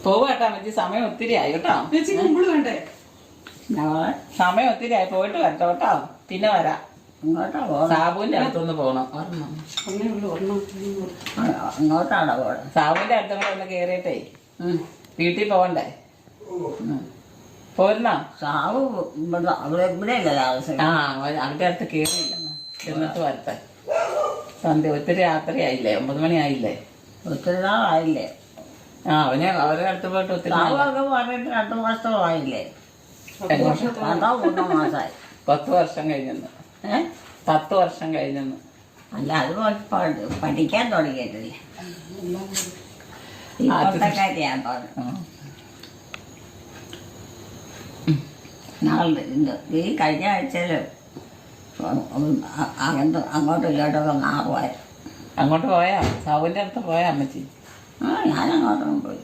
പോവാട്ടോ അമ്മച്ചി, സമയം ഒത്തിരി ആയി കേട്ടോ. വേണ്ടേ? സമയം ഒത്തിരി ആയി, പോയിട്ട് വരട്ടോ കേട്ടോ. പിന്നെ വരാം. ഇങ്ങോട്ടാ പോകണം. സാബുവിന്റെ അടുത്തൊന്ന് പോകണം. ഒരെണ്ണം ഇങ്ങോട്ടാണോ പോകണം? സാബുവിന്റെ അടുത്തും ഒന്ന് കേറിയിട്ടേ വീട്ടിൽ പോകണ്ടേ? പോരുന്നോ? സാവ് ഇവിടെ അല്ലേ താമസം? ആ, അവരുടെ അടുത്ത് കേറിയില്ല. എന്നിട്ട് വരട്ടെ. സന്ധ്യ ഒത്തിരി രാത്രിയായില്ലേ, 9 മണി ആയില്ലേ. ഒത്തിരി നാളായില്ലേ? ആ, അവരുടെ അടുത്ത് പോയിട്ട് ഒത്തിരി സാവൊക്കെ പറഞ്ഞിട്ട് 2 മാസത്തോളായില്ലേ? 3 മാസമായി. 10 വർഷം കഴിഞ്ഞെന്ന്. 10 വർഷം കഴിഞ്ഞെന്ന്. അല്ല, അത് പഠിക്കാൻ തുടങ്ങിയിട്ടില്ലേ? ഇപ്പോഴത്തെ കാര്യാൻ പറഞ്ഞു. നാളെ ഈ കഴിഞ്ഞ ആഴ്ചയിൽ അങ്ങോട്ടും ഇങ്ങോട്ടൊക്കെ മാറുമായിരുന്നു. അങ്ങോട്ട് പോയാ? സാബുവിന്റെ അടുത്ത് പോയാ അമ്മച്ചി? ഞാനങ്ങോട്ടും പോയി.